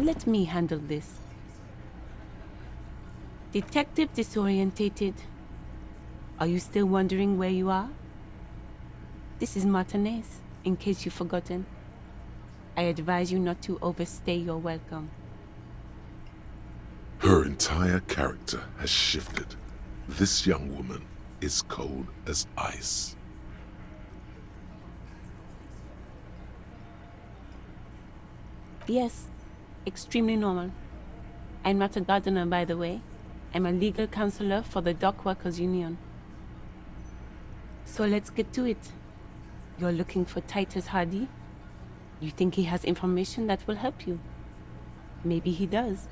let me handle this. Detective disorientated. Are you still wondering where you are? This is Martinez, in case you've forgotten. I advise you not to overstay your welcome. Her entire character has shifted. This young woman is cold as ice. Yes, extremely normal. I'm not a gardener, by the way. I'm a legal counselor for the Dock Workers Union. So let's get to it. You're looking for Titus Hardy? You think he has information that will help you? Maybe he does.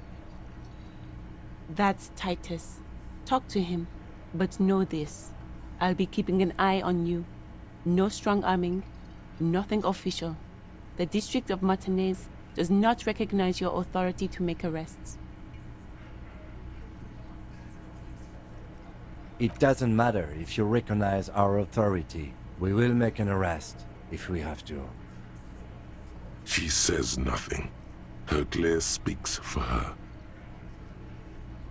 That's Titus. Talk to him. But know this. I'll be keeping an eye on you. No strong arming. Nothing official. The District of Martinez does not recognize your authority to make arrests. It doesn't matter if you recognize our authority. We will make an arrest, if we have to. She says nothing. Her glare speaks for her.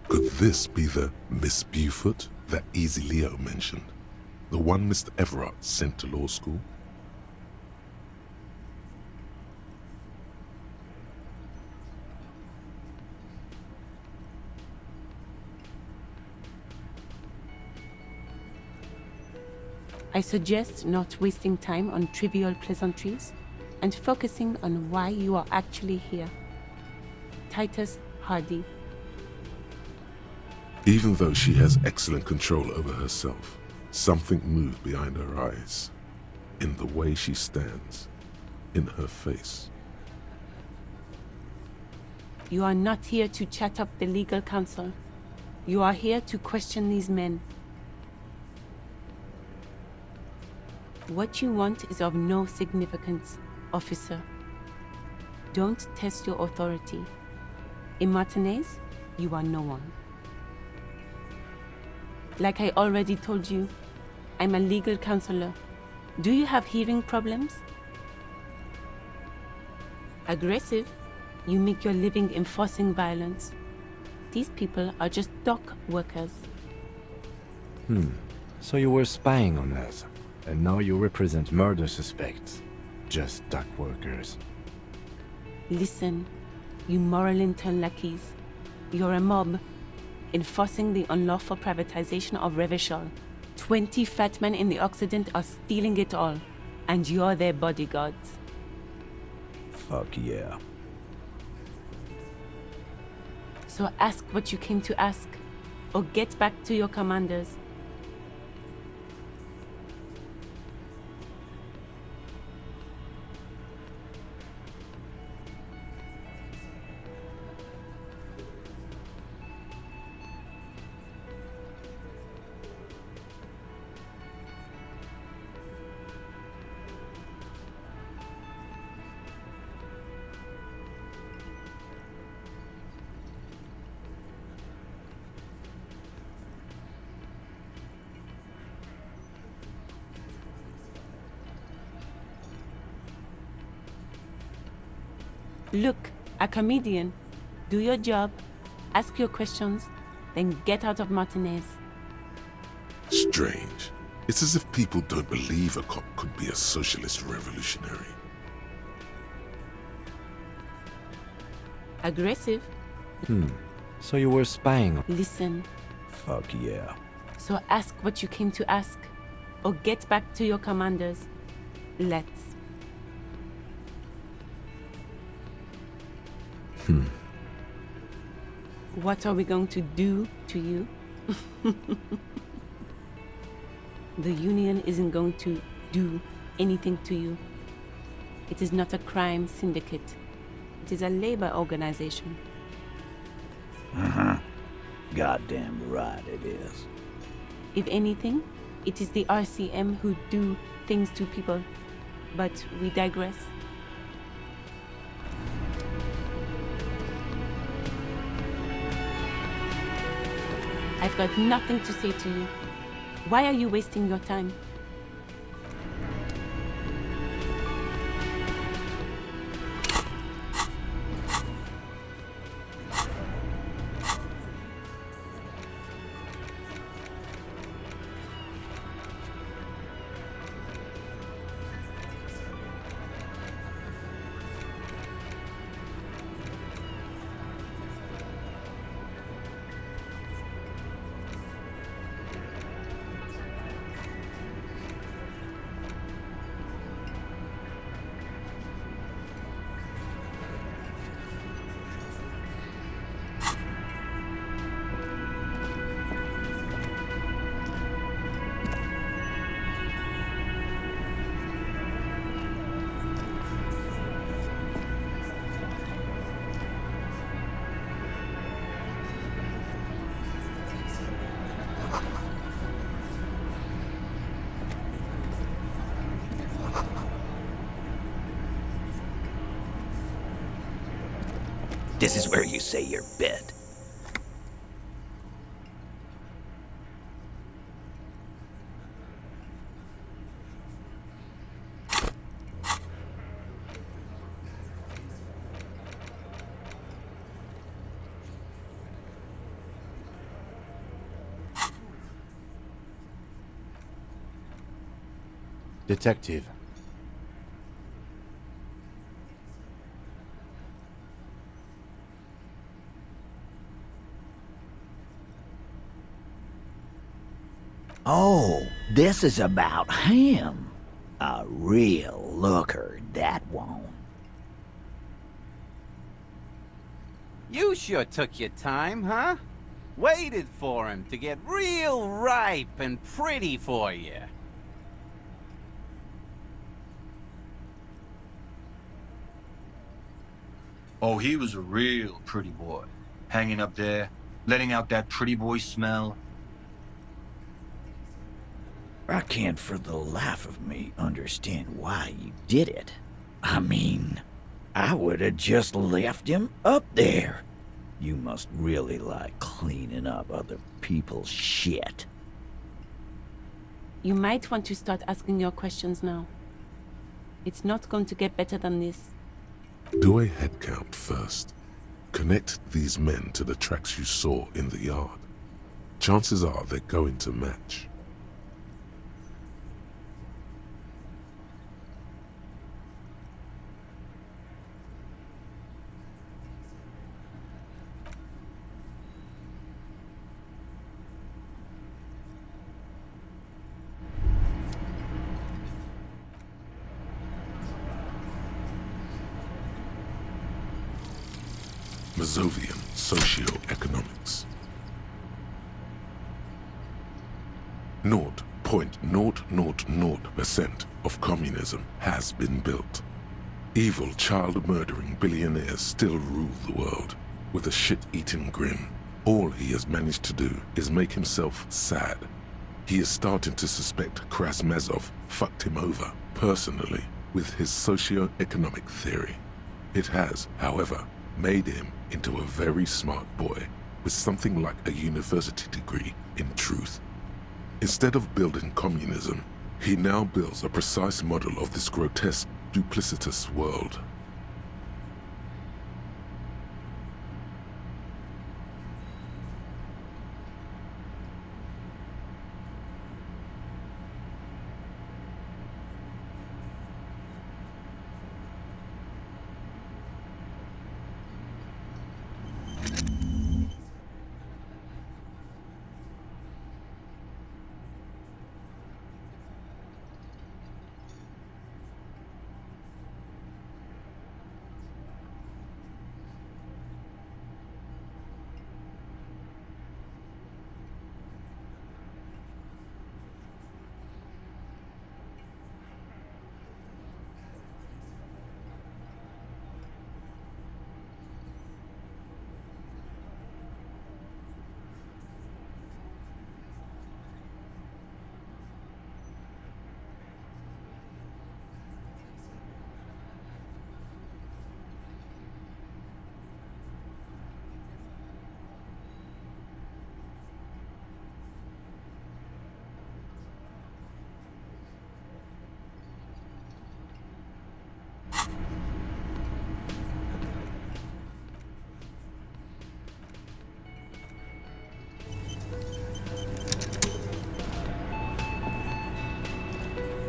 Could this be the Miss Beaufort that Easy Leo mentioned? The one Mr. Everard sent to law school? I suggest not wasting time on trivial pleasantries and focusing on why you are actually here. Titus Hardy. Even though she has excellent control over herself, something moved behind her eyes, in the way she stands, in her face. You are not here to chat up the legal counsel. You are here to question these men. What you want is of no significance, officer. Don't test your authority. In Martinez, you are no one. Like I already told you, I'm a legal counselor. Do you have hearing problems? Aggressive? You make your living enforcing violence. These people are just dock workers. So you were spying on us, and now you represent murder suspects. Just dock workers. Listen, you moral intern lackeys. You're a mob, enforcing the unlawful privatization of Revachol. 20 fat men in the Occident are stealing it all, and you're their bodyguards. Fuck yeah. So ask what you came to ask, or get back to your commanders. Look, a comedian. Do your job, ask your questions, then get out of Martinez. Strange. It's as if people don't believe a cop could be a socialist revolutionary. Aggressive? So you were spying on... Listen. Fuck yeah. So ask what you came to ask, or get back to your commanders. Let's. What are we going to do to you? The union isn't going to do anything to you. It is not a crime syndicate. It is a labor organization. Goddamn right it is. If anything, it is the RCM who do things to people. But we digress. I've got nothing to say to you. Why are you wasting your time? This is where you say your bit. Detective. Oh, this is about him. A real looker, that one. You sure took your time, huh? Waited for him to get real ripe and pretty for you. Oh, he was a real pretty boy. Hanging up there, letting out that pretty boy smell. I can't for the life of me understand why you did it. I mean, I would have just left him up there. You must really like cleaning up other people's shit. You might want to start asking your questions now. It's not going to get better than this. Do a head count first. Connect these men to the tracks you saw in the yard. Chances are they're going to match. Mazovian Socioeconomics. 0.000% of communism has been built. Evil child-murdering billionaires still rule the world with a shit-eating grin. All he has managed to do is make himself sad. He is starting to suspect Krasmazov fucked him over personally with his socio-economic theory. It has, however, made him into a very smart boy with something like a university degree in truth. Instead of building communism, he now builds a precise model of this grotesque, duplicitous world.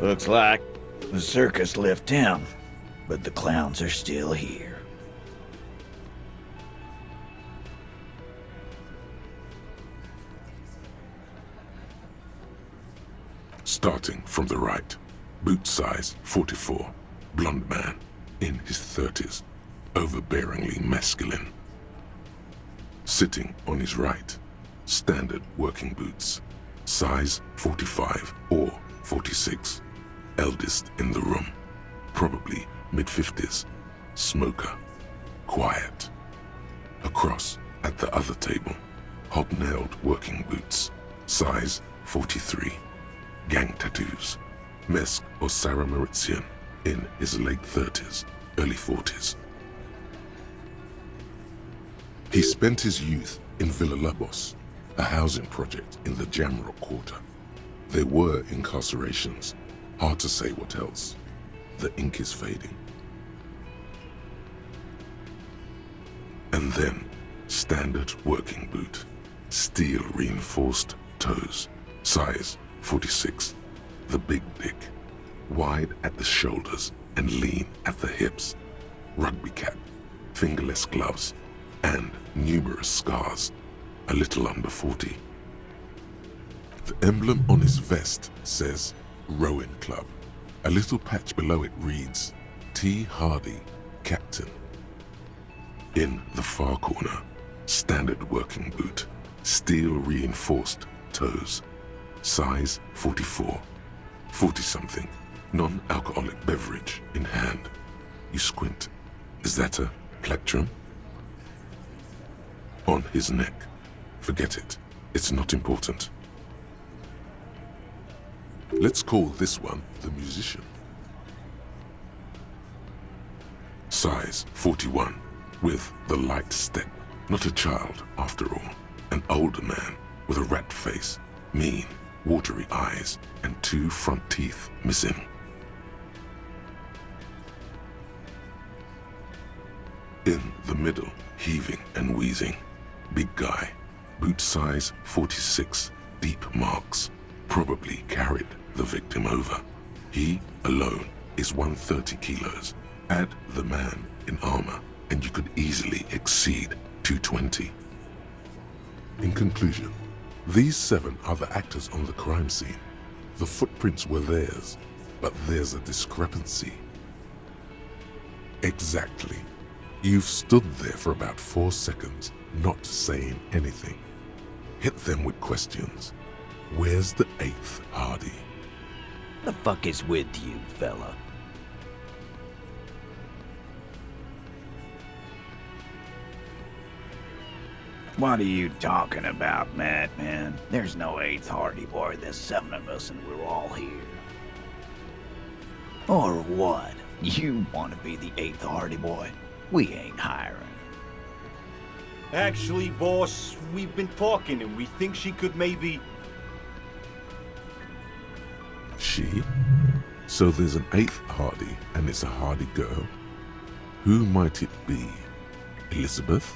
Looks like the circus left town, but the clowns are still here. Starting from the right, boot size 44, blonde man, in his 30s, overbearingly masculine. Sitting on his right, standard working boots, size 45 or 46, eldest in the room, probably mid-50s, smoker, quiet. Across at the other table, hobnailed working boots, size 43, gang tattoos, Mesk or Sarah Maritzian, in his late 30s, early 40s. He spent his youth in Villa Labos, a housing project in the Jamrock Quarter. There were incarcerations. Hard to say what else. The ink is fading. And then, standard working boot. Steel reinforced toes. Size 46. The big dick. Wide at the shoulders and lean at the hips. Rugby cap. Fingerless gloves. And numerous scars. A little under 40. The emblem on his vest says Rowing Club. A little patch below it reads T. Hardy, Captain. In the far corner, standard working boot, steel reinforced toes, size 44, 40-something, non-alcoholic beverage in hand. You squint. Is that a plectrum? On his neck. Forget it. It's not important. Let's call this one the musician. Size 41, with the light step. Not a child, after all. An older man with a rat face, mean, watery eyes, and 2 front teeth missing. In the middle, heaving and wheezing. Big guy, boot size 46, deep marks. Probably carried the victim over. He, alone, is 130 kilos. Add the man in armor, and you could easily exceed 220. In conclusion, these 7 are the actors on the crime scene. The footprints were theirs, but there's a discrepancy. Exactly. You've stood there for about 4 seconds, not saying anything. Hit them with questions. Where's the 8th Hardy? The fuck is with you, fella? What are you talking about, madman? There's no 8th Hardy boy. There's 7 of us and we're all here. Or what? You want to be the 8th Hardy boy? We ain't hiring. Actually, boss, we've been talking and we think she could maybe... She? So there's an 8th Hardy, and it's a Hardy girl? Who might it be? Elizabeth?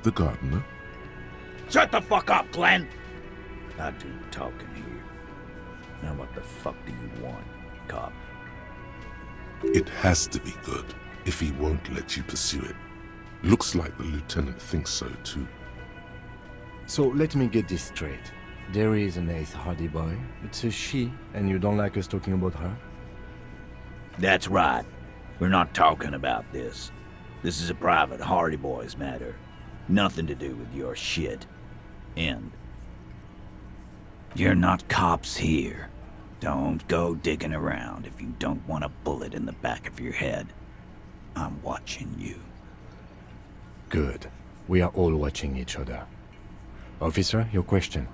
The gardener? Shut the fuck up, Glenn! I do talking here. Now what the fuck do you want, cop? It has to be good, if he won't let you pursue it. Looks like the lieutenant thinks so too. So let me get this straight. There is an 8th Hardy boy. It's a she, and you don't like us talking about her? That's right. We're not talking about this. This is a private Hardy Boys matter. Nothing to do with your shit. End. You're not cops here. Don't go digging around if you don't want a bullet in the back of your head. I'm watching you. Good. We are all watching each other. Officer, your question.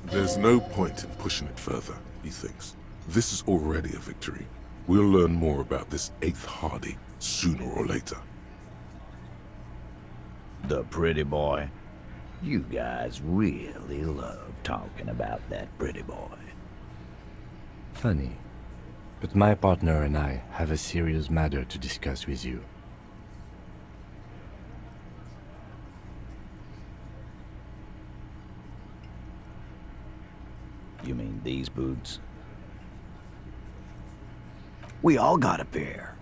There's no point in pushing it further, he thinks. This is already a victory. We'll learn more about this 8th Hardy sooner or later. The pretty boy. You guys really love talking about that pretty boy. Funny. But my partner and I have a serious matter to discuss with you. You mean these boots? We all got a pair.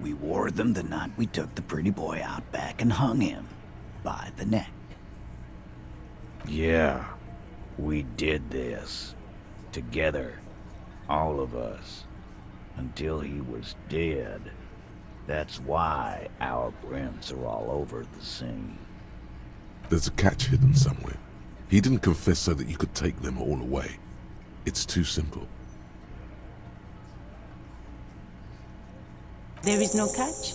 We wore them the night we took the pretty boy out back and hung him by the neck. Yeah, we did this. Together. All of us. Until he was dead. That's why our prints are all over the scene. There's a catch hidden somewhere. He didn't confess so that you could take them all away. It's too simple. There is no catch.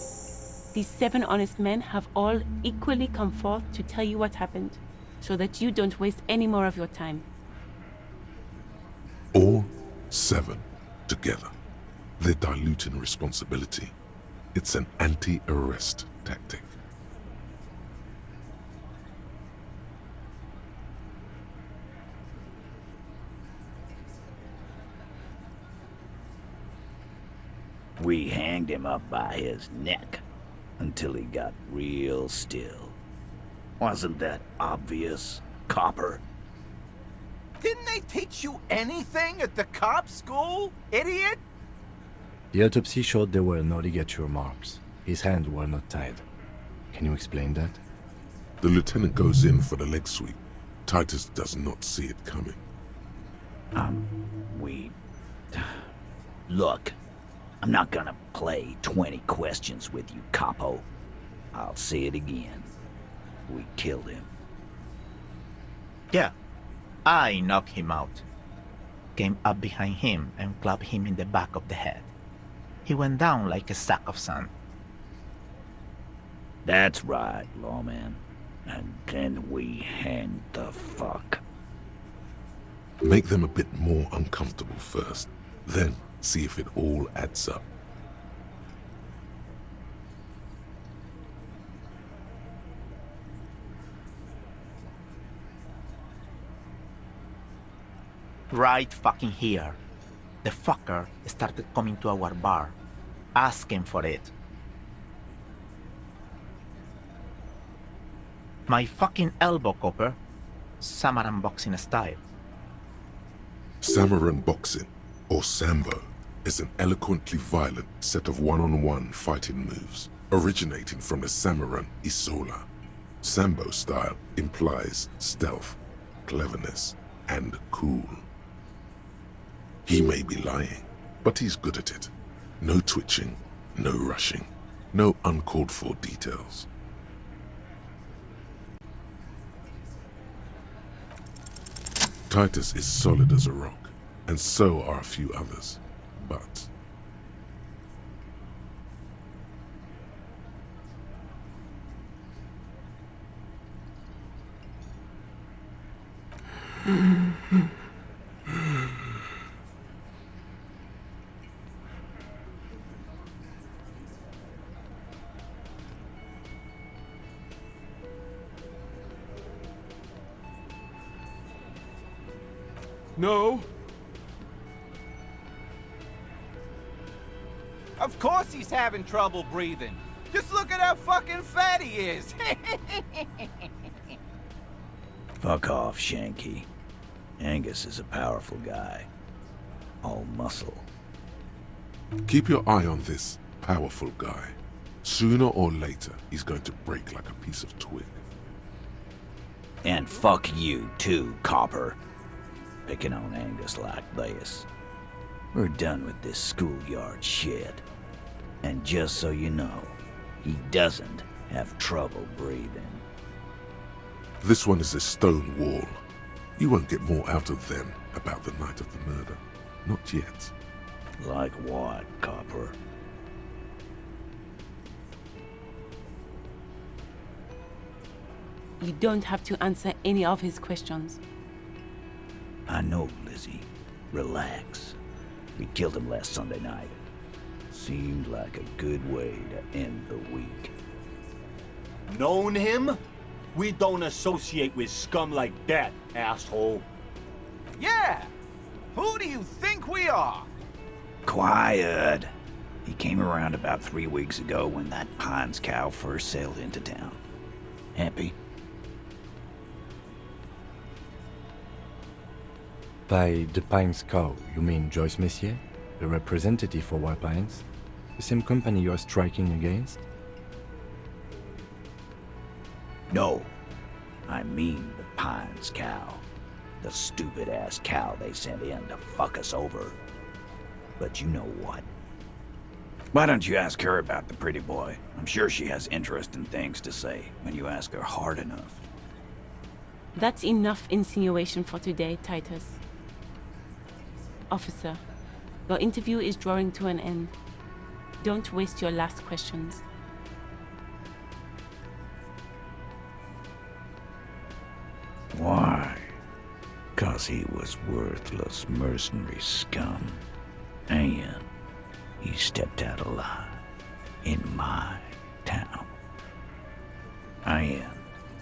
These 7 honest men have all equally come forth to tell you what happened, so that you don't waste any more of your time. All 7 together. They're diluting responsibility. It's an anti-arrest tactic. We hanged him up by his neck until he got real still. Wasn't that obvious, Copper? Didn't they teach you anything at the cop school, idiot? The autopsy showed there were no ligature marks. His hands were not tied. Can you explain that? The lieutenant goes in for the leg sweep. Titus does not see it coming. Look, I'm not gonna play 20 questions with you, Capo. I'll say it again. We killed him. Yeah, I knocked him out. Came up behind him and clubbed him in the back of the head. He went down like a sack of sand. That's right, lawman. And then we hanged the fuck. Make them a bit more uncomfortable first, then see if it all adds up. Right fucking here. The fucker started coming to our bar, asking for it. My fucking elbow, Copper. Samaran boxing style. Samurai boxing, or Sambo, is an eloquently violent set of one-on-one fighting moves, originating from the Samurai Isola. Sambo style implies stealth, cleverness, and cool. He may be lying, but he's good at it. No twitching, no rushing, no uncalled for details. Titus is solid as a rock, and so are a few others, but... No. Of course he's having trouble breathing. Just look at how fucking fat he is. Fuck off, Shanky. Angus is a powerful guy. All muscle. Keep your eye on this powerful guy. Sooner or later, he's going to break like a piece of twig. And fuck you too, Copper. Picking on Angus like this. We're done with this schoolyard shit. And just so you know, he doesn't have trouble breathing. This one is a stone wall. You won't get more out of them about the night of the murder. Not yet. Like what, Copper? You don't have to answer any of his questions. I know, Lizzie. Relax. We killed him last Sunday night. Seemed like a good way to end the week. Known him? We don't associate with scum like that, asshole. Yeah. Who do you think we are? Quiet. He came around about 3 weeks ago when that Pines cow first sailed into town. Happy? By the Pines cow, you mean Joyce Messier, the representative for White Pines? The same company you are striking against? No. I mean the Pines cow. The stupid-ass cow they sent in to fuck us over. But you know what? Why don't you ask her about the pretty boy? I'm sure she has interesting things to say when you ask her hard enough. That's enough insinuation for today, Titus. Officer, your interview is drawing to an end. Don't waste your last questions. Why? 'Cause he was worthless mercenary scum. And he stepped out alive in my town. And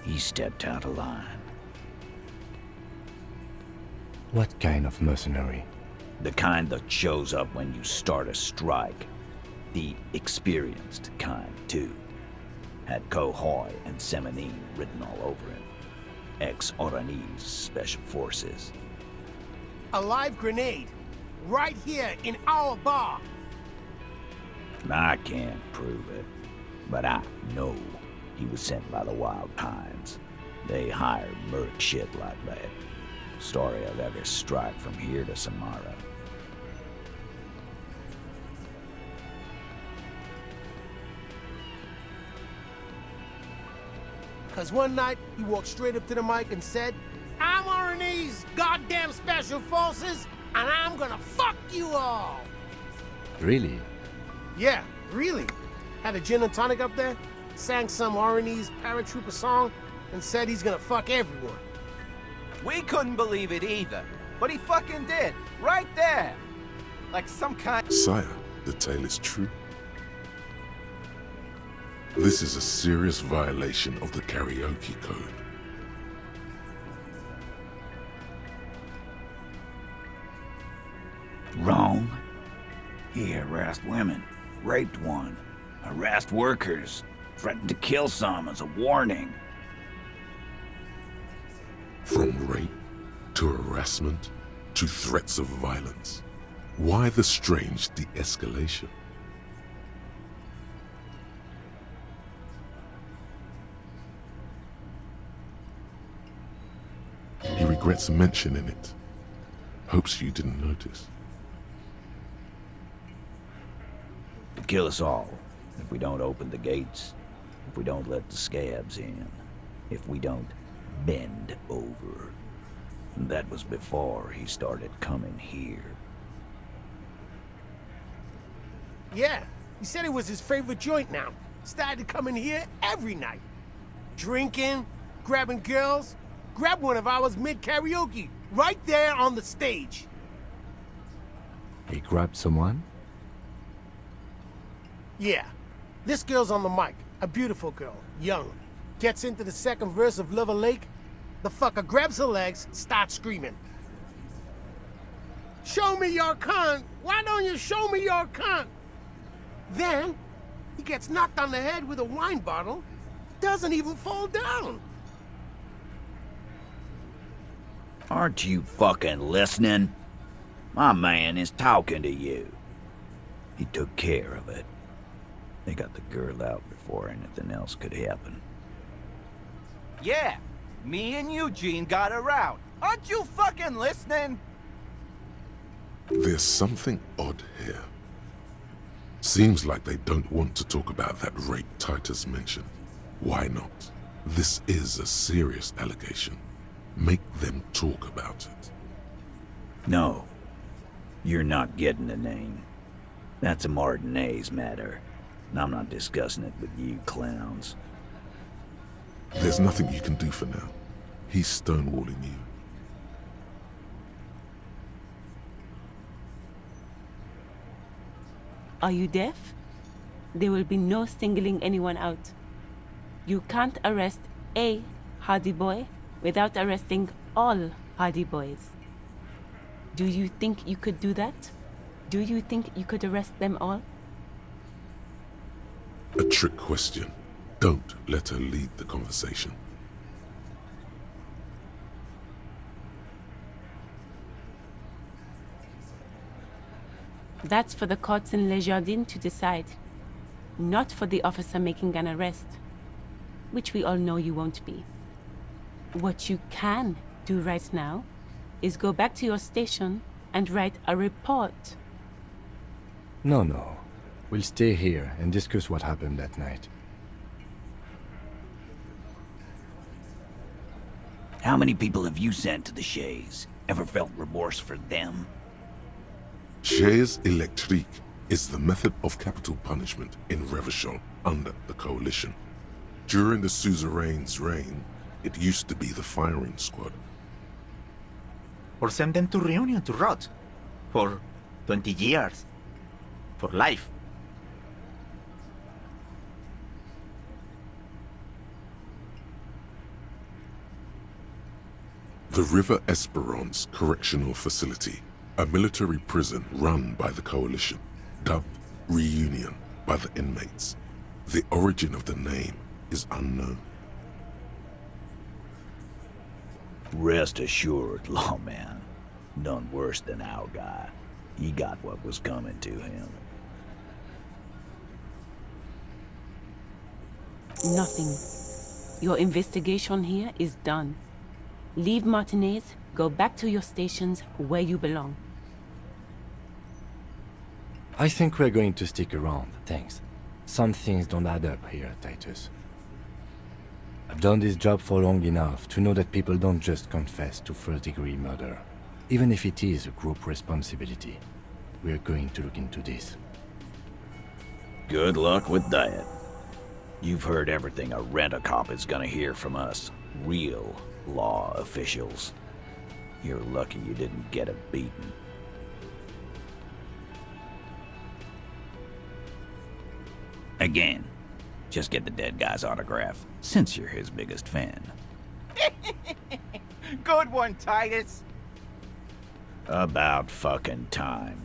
he stepped out of line. What kind of mercenary? The kind that shows up when you start a strike. The experienced kind, too. Had Kohoi and Semenine written all over him. Ex-Oranese Special Forces. A live grenade. Right here in our bar. I can't prove it, but I know he was sent by the Wild Pines. They hired merc shit like that. Story of every strike from here to Samara. Cause one night, he walked straight up to the mic and said, I'm Oranese goddamn Special Forces, and I'm gonna fuck you all! Really? Yeah, really. Had a gin and tonic up there, sang some Oranese paratrooper song, and said he's gonna fuck everyone. We couldn't believe it either, but he fucking did, right there. Like some kind... Sire, the tale is true. This is a serious violation of the karaoke code. Wrong. He harassed women, raped one, harassed workers, threatened to kill some as a warning. From rape to harassment to threats of violence. Why the strange de-escalation? He regrets mentioning it. Hopes you didn't notice. It'd kill us all if we don't open the gates, if we don't let the scabs in, if we don't bend over. And that was before he started coming here. Yeah, he said it was his favorite joint now. Started coming here every night. Drinking, grabbing girls. Grab one of ours mid-karaoke, right there on the stage. He grabbed someone? Yeah. This girl's on the mic. A beautiful girl. Young. Gets into the second verse of Lover Lake. The fucker grabs her legs, starts screaming. Show me your cunt! Why don't you show me your cunt? Then, he gets knocked on the head with a wine bottle. Doesn't even fall down. Aren't you fucking listening? My man is talking to you. He took care of it. They got the girl out before anything else could happen. Yeah, me and Eugene got her out. Aren't you fucking listening? There's something odd here. Seems like they don't want to talk about that rape Titus mentioned. Why not? This is a serious allegation. Make them talk about it. No. You're not getting the name. That's a Martinez matter. And I'm not discussing it with you clowns. There's nothing you can do for now. He's stonewalling you. Are you deaf? There will be no singling anyone out. You can't arrest a Hardy Boy without arresting all Hardy Boys. Do you think you could do that? Do you think you could arrest them all? A trick question. Don't let her lead the conversation. That's for the courts in Les Jardins to decide, not for the officer making an arrest, which we all know you won't be. What you can do right now is go back to your station and write a report. No. We'll stay here and discuss what happened that night. How many people have you sent to the Shays? Ever felt remorse for them? Chaise électrique is the method of capital punishment in Revachol under the Coalition. During the suzerain's reign, it used to be the firing squad. Or send them to Reunion to rot. For 20 years. For life. The River Esperance Correctional Facility, a military prison run by the Coalition, dubbed Reunion, by the inmates. The origin of the name is unknown. Rest assured, lawman. None worse than our guy. He got what was coming to him. Nothing. Your investigation here is done. Leave Martinez, go back to your stations where you belong. I think we're going to stick around, thanks. Some things don't add up here, Titus. I've done this job for long enough to know that people don't just confess to first-degree murder. Even if it is a group responsibility, we're going to look into this. Good luck with that. You've heard everything a rent-a-cop is gonna hear from us. Real law officials. You're lucky you didn't get a beating. Again, just get the dead guy's autograph, since you're his biggest fan. Good one, Titus. About fucking time.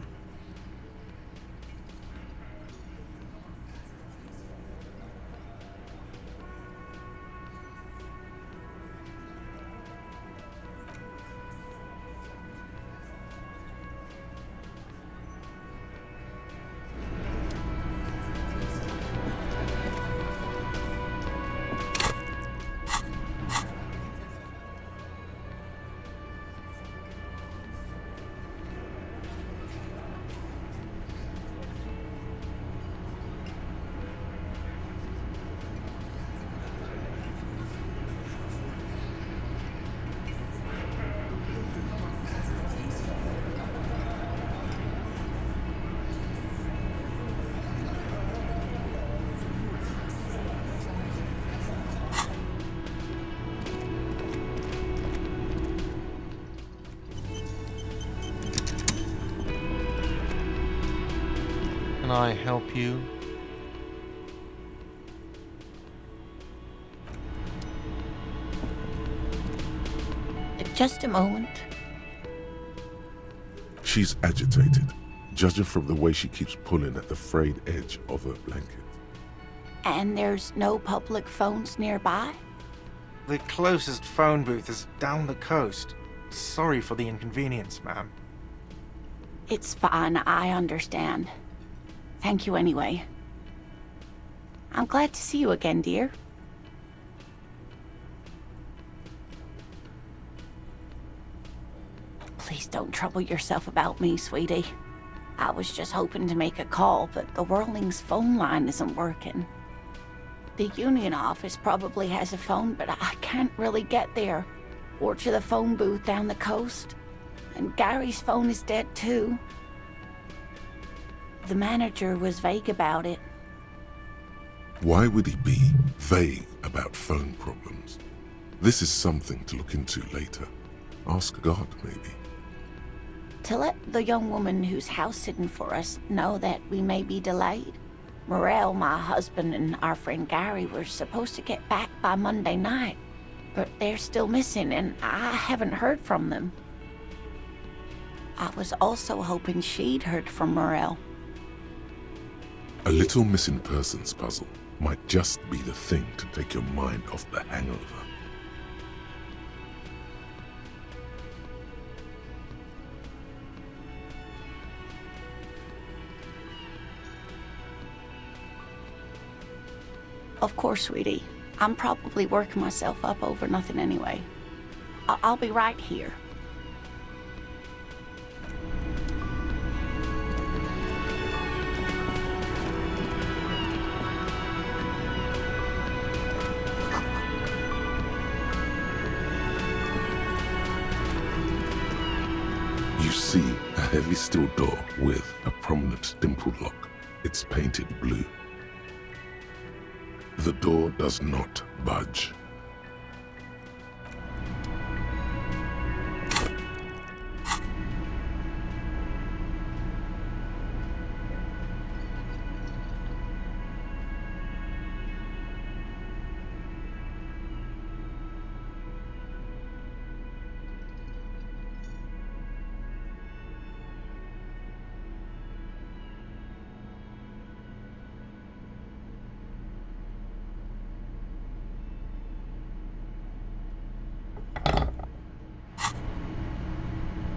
Can I help you? Just a moment. She's agitated, judging from the way she keeps pulling at the frayed edge of her blanket. And there's no public phones nearby? The closest phone booth is down the coast. Sorry for the inconvenience, ma'am. It's fine, I understand. Thank you anyway. I'm glad to see you again, dear. Please don't trouble yourself about me, sweetie. I was just hoping to make a call, but the Whirling's phone line isn't working. The union office probably has a phone, but I can't really get there, or to the phone booth down the coast. And Gary's phone is dead too. The manager was vague about it. Why would he be vague about phone problems? This is something to look into later. Ask God, maybe. To let the young woman who's house-sitting for us know that we may be delayed. Morel, my husband, and our friend Gary were supposed to get back by Monday night, but they're still missing, and I haven't heard from them. I was also hoping she'd heard from Morel. A little missing persons puzzle might just be the thing to take your mind off the hangover. Of course, sweetie. I'm probably working myself up over nothing anyway. I'll be right here. You see a heavy steel door with a prominent dimpled lock. It's painted blue. The door does not budge.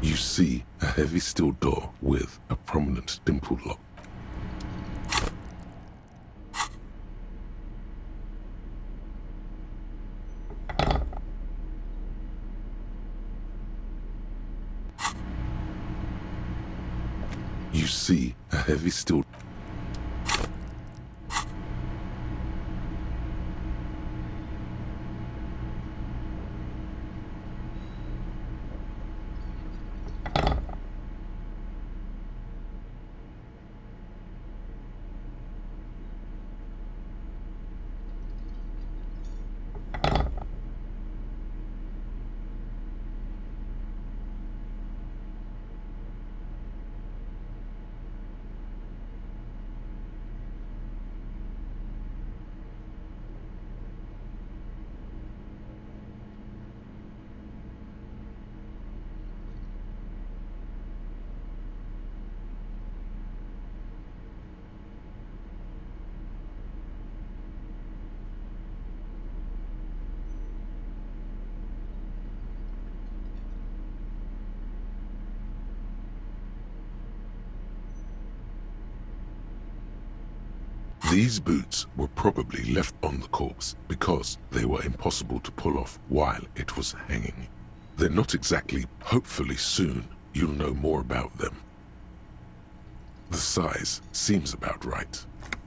You see a heavy steel door with a prominent dimple lock. You see a heavy steel. These boots were probably left on the corpse because they were impossible to pull off while it was hanging. They're not exactly. Hopefully soon you'll know more about them. The size seems about right.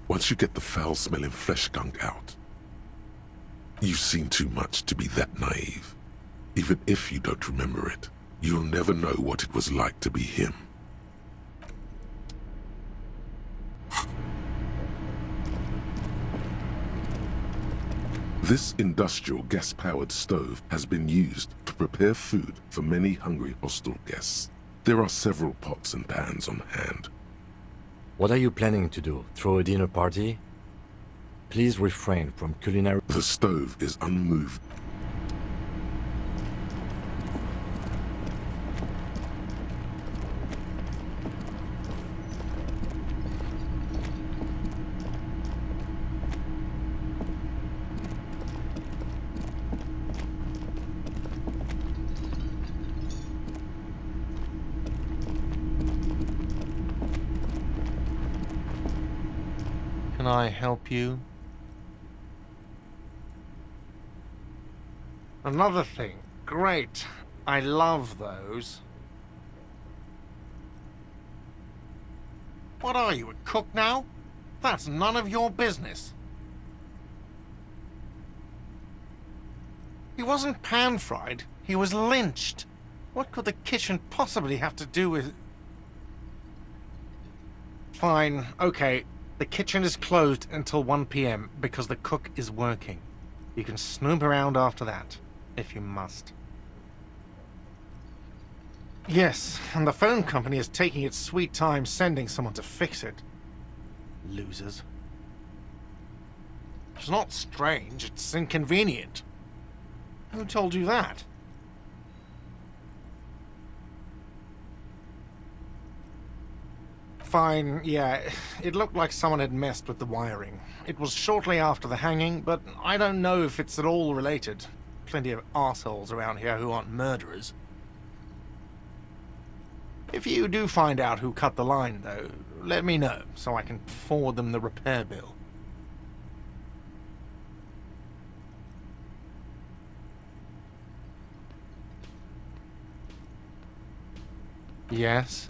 Once you get the foul-smelling flesh gunk out. You've seen too much to be that naive. Even if you don't remember it, you'll never know what it was like to be him. This industrial gas-powered stove has been used to prepare food for many hungry hostel guests. There are several pots and pans on hand. What are you planning to do? Throw a dinner party? Please refrain from culinary... The stove is unmoved. Can I help you? Another thing. Great. I love those. What are you, a cook now? That's none of your business. He wasn't pan-fried. He was lynched. What could the kitchen possibly have to do with... Fine. Okay. The kitchen is closed until 1 p.m. because the cook is working. You can snoop around after that, if you must. Yes, and the phone company is taking its sweet time sending someone to fix it. Losers. It's not strange, it's inconvenient. Who told you that? Fine, yeah, it looked like someone had messed with the wiring. It was shortly after the hanging, but I don't know if it's at all related. Plenty of arseholes around here who aren't murderers. If you do find out who cut the line, though, let me know, so I can forward them the repair bill. Yes?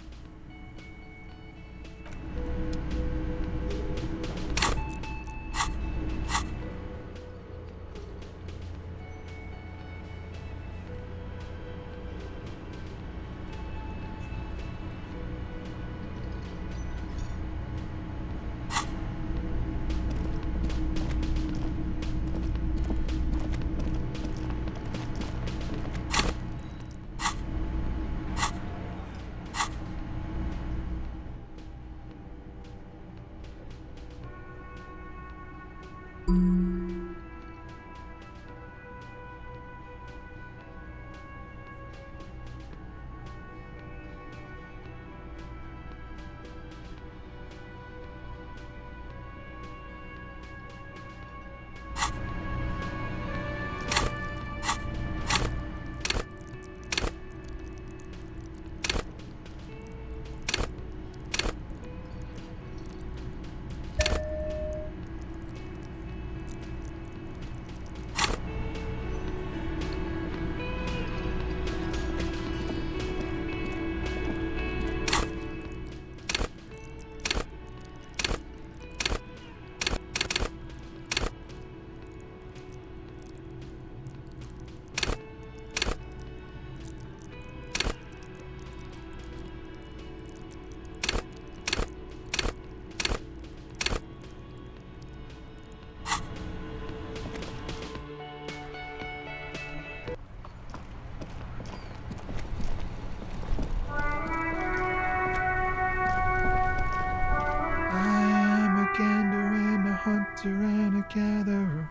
together,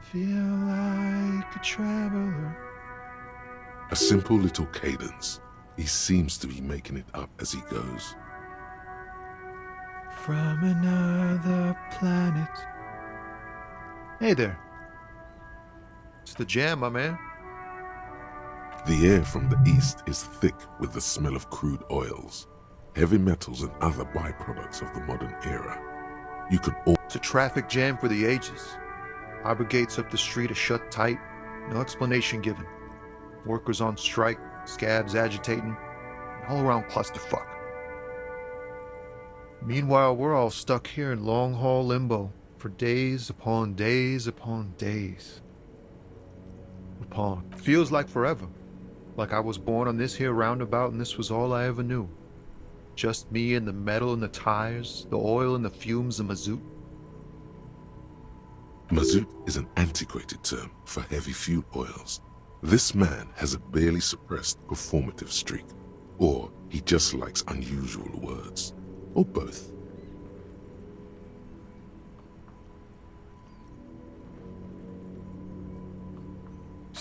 feel like a traveler. A simple little cadence. He seems to be making it up as he goes. From another planet. Hey there. It's the jam, my man. The air from the east is thick with the smell of crude oils, heavy metals and other byproducts of the modern era. You could It's a traffic jam for the ages. Harbor gates up the street are shut tight, no explanation given. Workers on strike, scabs agitating, all around clusterfuck. Meanwhile, we're all stuck here in long-haul limbo for days upon days upon days. Feels like forever. Like I was born on this here roundabout and this was all I ever knew. Just me and the metal and the tires, the oil and the fumes of mazout. Mazout is an antiquated term for heavy fuel oils. This man has a barely suppressed performative streak, or he just likes unusual words, or both.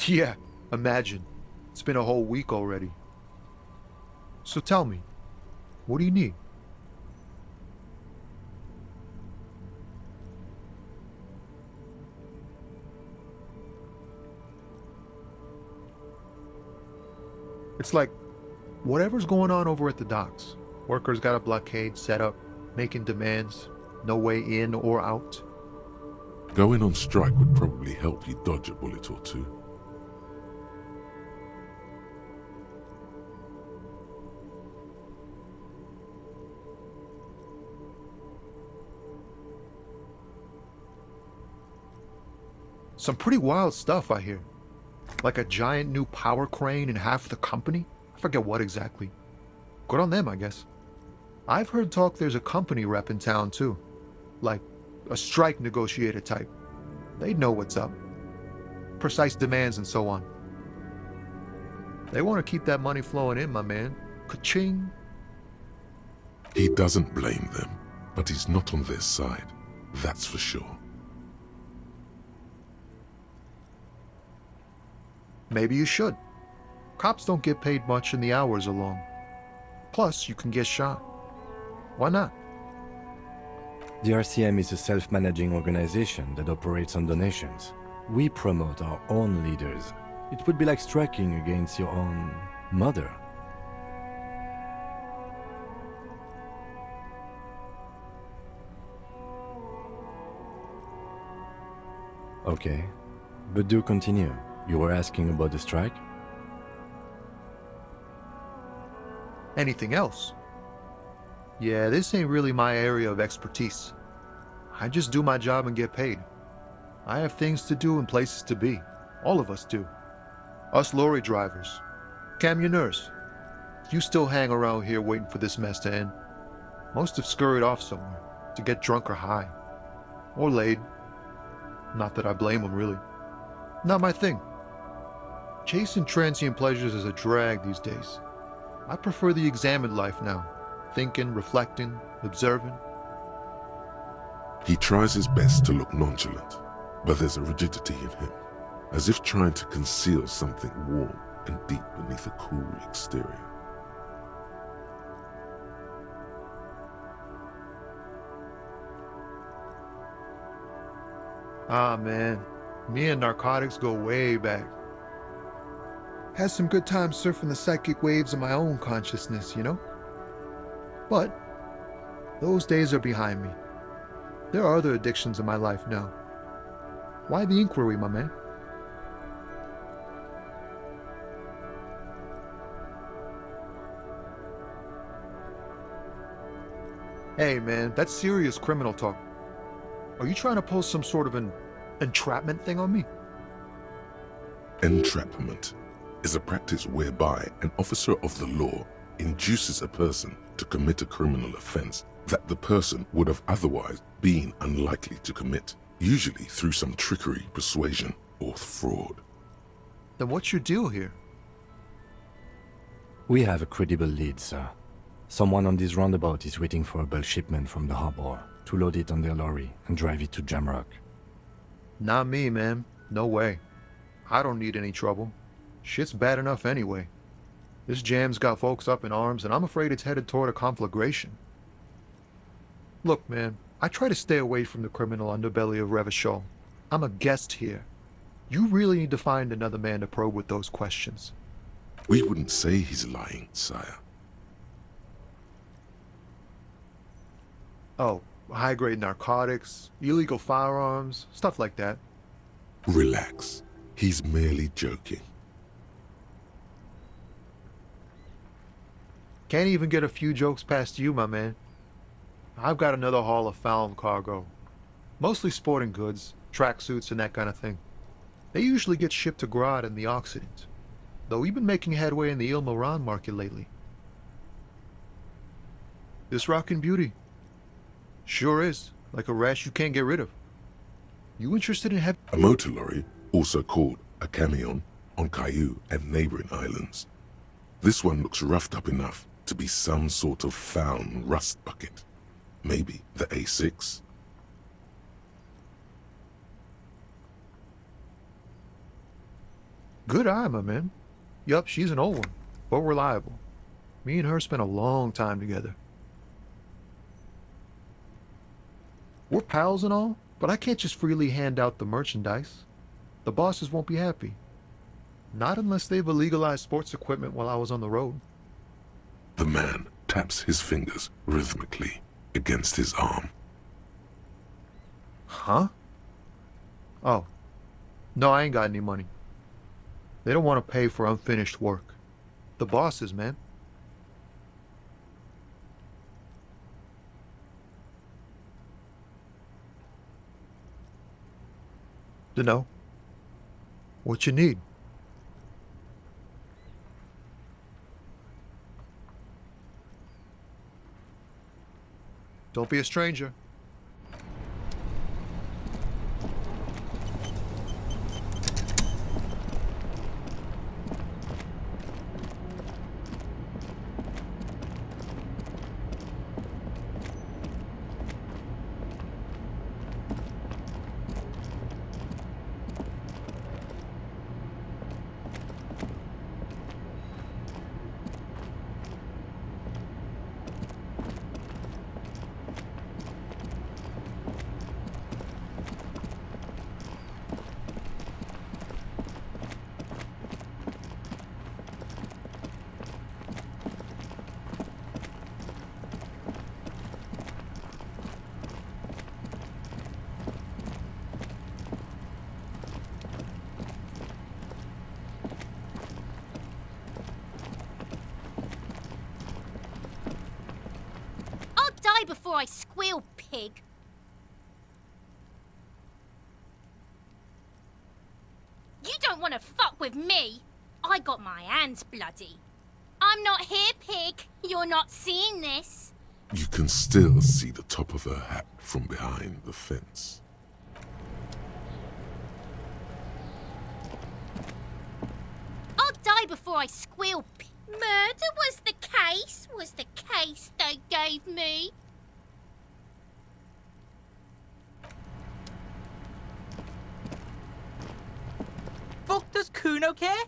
Yeah, imagine. It's been a whole week already. So tell me, what do you need? It's like, whatever's going on over at the docks. Workers got a blockade set up, making demands, no way in or out. Going on strike would probably help you dodge a bullet or two. Some pretty wild stuff, I hear. Like a giant new power crane in half the company? I forget what exactly. Good on them, I guess. I've heard talk there's a company rep in town, too. Like, a strike negotiator type. They'd know what's up. Precise demands and so on. They want to keep that money flowing in, my man. Ka-ching! He doesn't blame them, but he's not on their side. That's for sure. Maybe you should. Cops don't get paid much and the hours are long. Plus, you can get shot. Why not? The RCM is a self-managing organization that operates on donations. We promote our own leaders. It would be like striking against your own mother. Okay, but do continue. You were asking about the strike? Anything else? Yeah, this ain't really my area of expertise. I just do my job and get paid. I have things to do and places to be. All of us do. Us lorry drivers. Camionneurs. You still hang around here waiting for this mess to end. Most have scurried off somewhere to get drunk or high. Or laid. Not that I blame them, really. Not my thing. Chasing transient pleasures is a drag these days. I prefer the examined life now. Thinking, reflecting, observing. He tries his best to look nonchalant, but there's a rigidity in him, as if trying to conceal something warm and deep beneath a cool exterior. Ah, man. Me and narcotics go way back. Had some good times surfing the psychic waves of my own consciousness, you know? But those days are behind me. There are other addictions in my life now. Why the inquiry, my man? Hey, man, that's serious criminal talk. Are you trying to pull some sort of an entrapment thing on me? Entrapment is a practice whereby an officer of the law induces a person to commit a criminal offense that the person would have otherwise been unlikely to commit, usually through some trickery, persuasion, or fraud. Then what's your deal here? We have a credible lead, sir. Someone on this roundabout is waiting for a bulk shipment from the harbor to load it on their lorry and drive it to Jamrock. Not me, man. No way. I don't need any trouble. Shit's bad enough anyway. This jam's got folks up in arms, and I'm afraid it's headed toward a conflagration. Look, man, I try to stay away from the criminal underbelly of Revachol. I'm a guest here. You really need to find another man to probe with those questions. We wouldn't say he's lying, sire. Oh, high-grade narcotics, illegal firearms, stuff like that. Relax. He's merely joking. Can't even get a few jokes past you, my man. I've got another haul of found cargo. Mostly sporting goods, tracksuits, and that kind of thing. They usually get shipped to Grad and the Occident, though we've been making headway in the Il Moran market lately. This rockin' beauty. Sure is, like a rash you can't get rid of. You interested in having a motor lorry, also called a camion, on Caillou and neighboring islands. This one looks roughed up enough to be some sort of found rust bucket. Maybe the A6? Good eye, my man. Yup, she's an old one, but reliable. Me and her spent a long time together. We're pals and all, but I can't just freely hand out the merchandise. The bosses won't be happy. Not unless they've illegalized sports equipment while I was on the road. The man taps his fingers rhythmically against his arm. Huh? Oh. No, I ain't got any money. They don't want to pay for unfinished work. The bosses, man. Dunno. What you need? Don't be a stranger. Before I squeal, pig. You don't want to fuck with me. I got my hands bloody. I'm not here, pig. You're not seeing this. You can still see the top of her hat from behind the fence. I'll die before I squeal, pig. Murder was the case they gave me. Fuck does Kuno care?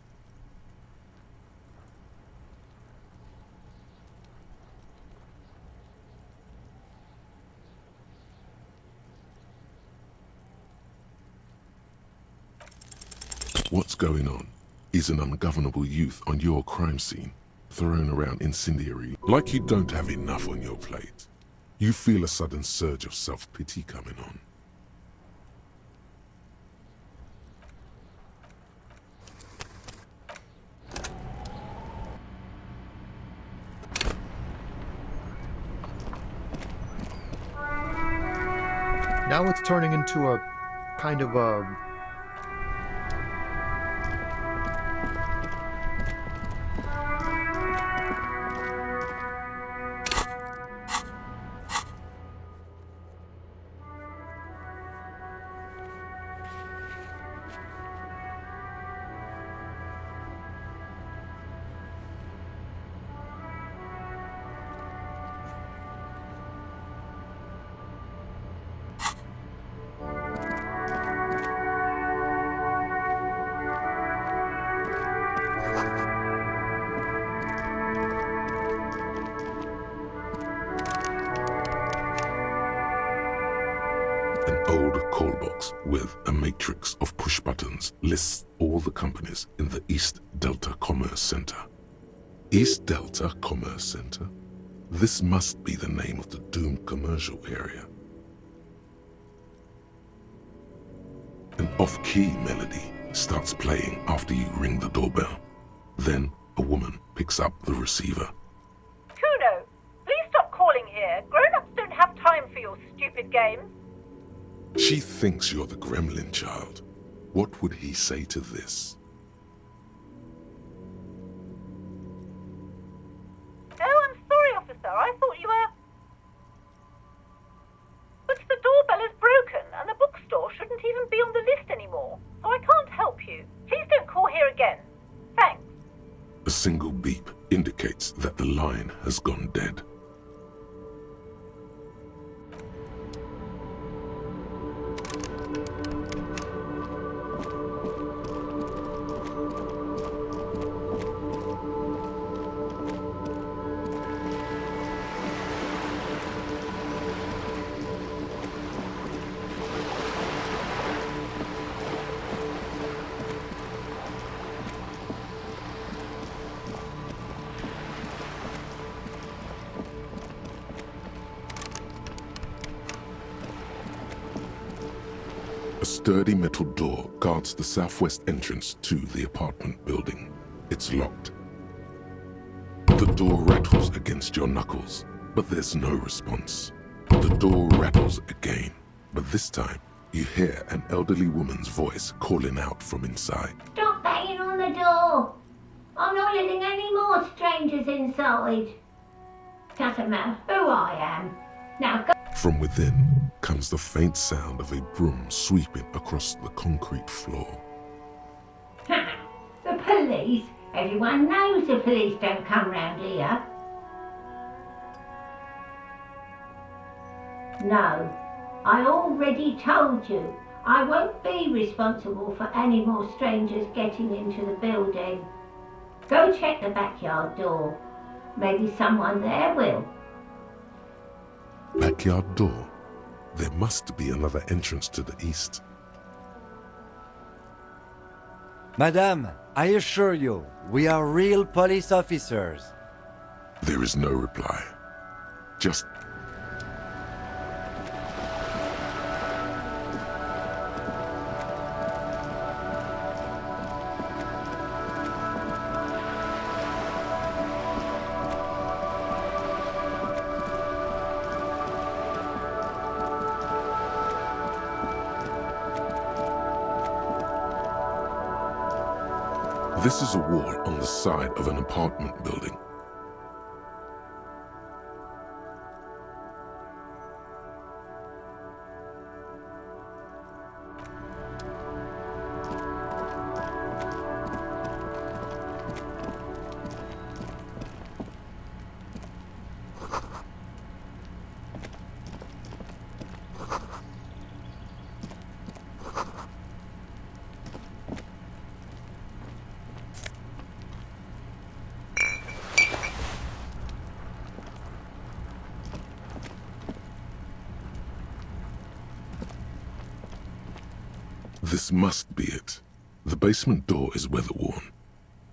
What's going on? Is an ungovernable youth on your crime scene, throwing around incendiary like you don't have enough on your plate. You feel a sudden surge of self-pity coming on. Now it's turning into a kind of a... box with a matrix of push buttons lists all the companies in the East Delta Commerce Center. East Delta Commerce Center? This must be the name of the doomed commercial area. An off-key melody starts playing after you ring the doorbell. Then a woman picks up the receiver. Kuno, please stop calling here. Grown-ups don't have time for your stupid games. She thinks you're the gremlin child. What would he say to this? Oh, I'm sorry, officer. I thought you were... But the doorbell is broken, and the bookstore shouldn't even be on the list anymore, so I can't help you. Please don't call here again. Thanks. A single beep indicates that the line has gone dead. A sturdy metal door guards the southwest entrance to the apartment building. It's locked. The door rattles against your knuckles, but there's no response. The door rattles again, but this time you hear an elderly woman's voice calling out from inside. Stop banging on the door! I'm not letting any more strangers inside. Doesn't matter who I am. Now go. From within comes the faint sound of a broom sweeping across the concrete floor. The police? Everyone knows the police don't come round here. No, I already told you. I won't be responsible for any more strangers getting into the building. Go check the backyard door. Maybe someone there will. Backyard door? There must be another entrance to the east. Madame, I assure you, we are real police officers. There is no reply. Just... This is a wall on the side of an apartment building. This must be it. The basement door is weather-worn.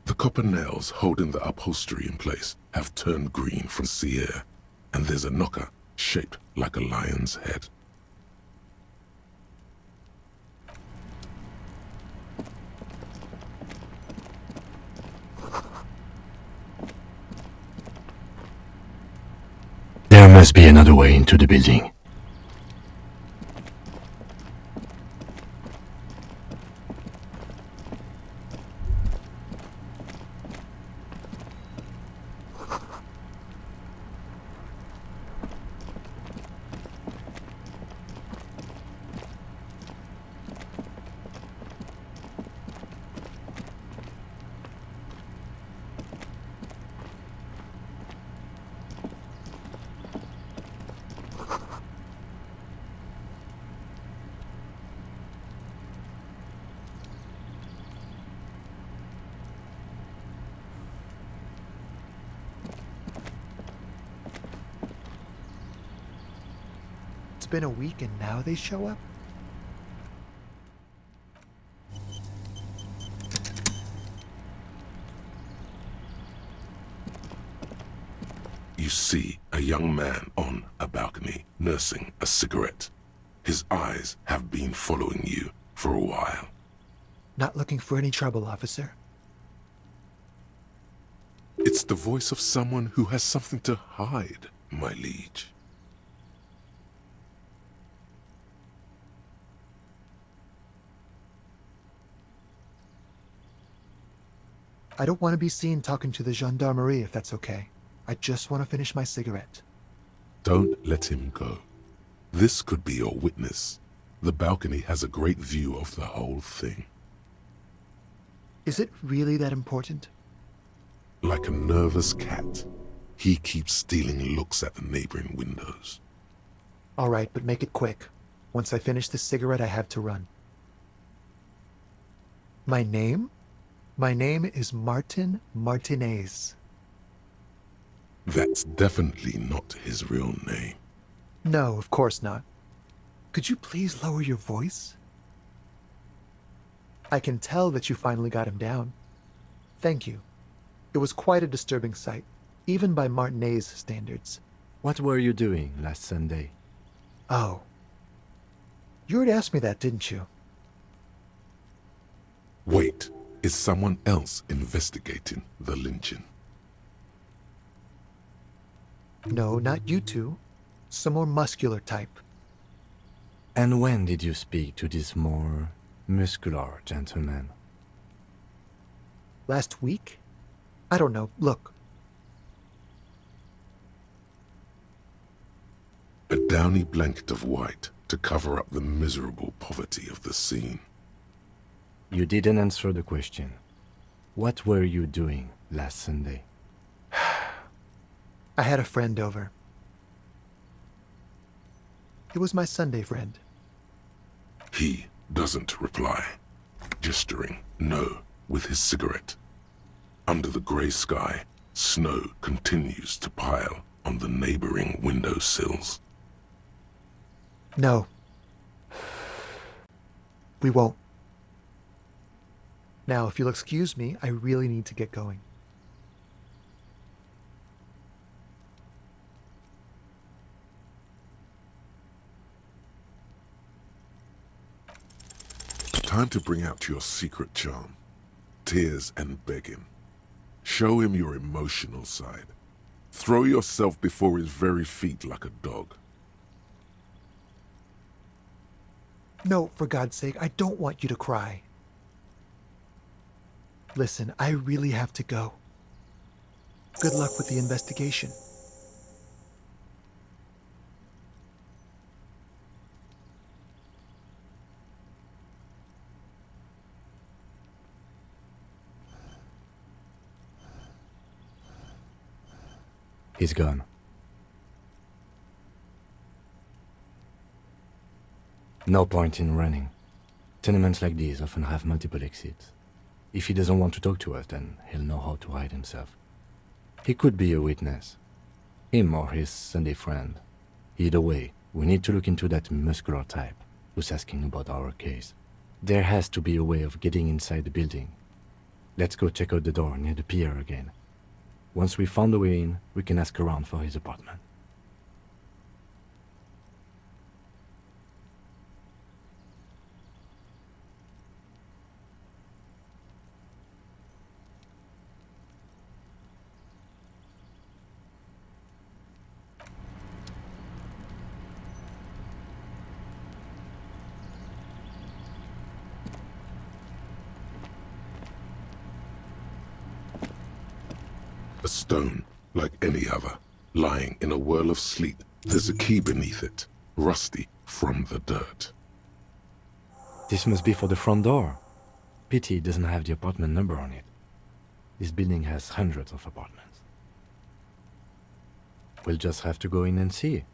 The copper nails holding the upholstery in place have turned green from sea air, and there's a knocker shaped like a lion's head. There must be another way into the building. It's been a week and now they show up? you see a young man on a balcony nursing a cigarette. His eyes have been following you for a while. Not looking for any trouble, officer. It's the voice of someone who has something to hide, my liege. I don't want to be seen talking to the gendarmerie if that's okay. I just want to finish my cigarette. Don't let him go. This could be your witness. The balcony has a great view of the whole thing. Is it really that important? Like a nervous cat, he keeps stealing looks at the neighboring windows. All right, but make it quick. Once I finish this cigarette, I have to run. My name? My name is Martin Martinez. That's definitely not his real name. No, of course not. Could you please lower your voice? I can tell that you finally got him down. Thank you. It was quite a disturbing sight, even by Martinez standards. What were you doing last Sunday? Oh. You already asked me that, didn't you? Wait, is someone else investigating the lynching? No, not you two. Some more muscular type. And when did you speak to this more muscular gentleman? Last week? I don't know. Look. A downy blanket of white to cover up the miserable poverty of the scene. You didn't answer the question. What were you doing last Sunday? I had a friend over. It was my Sunday friend. He doesn't reply, gesturing no with his cigarette. Under the grey sky, snow continues to pile on the neighboring windowsills. No. We won't. Now, if you'll excuse me, I really need to get going. Time to bring out your secret charm. Tears and begging. Show him your emotional side. Throw yourself before his very feet like a dog. No, for God's sake, I don't want you to cry. Listen, I really have to go. Good luck with the investigation. He's gone. No point in running. Tenements like these often have multiple exits. If he doesn't want to talk to us, then he'll know how to hide himself. He could be a witness. Him or his Sunday friend. Either way, we need to look into that muscular type who's asking about our case. There has to be a way of getting inside the building. Let's go check out the door near the pier again. Once we found a way in, we can ask around for his apartment. A stone, like any other, lying in a whirl of sleet. There's a key beneath it, rusty from the dirt. This must be for the front door. Pity it doesn't have the apartment number on it. This building has hundreds of apartments. We'll just have to go in and see.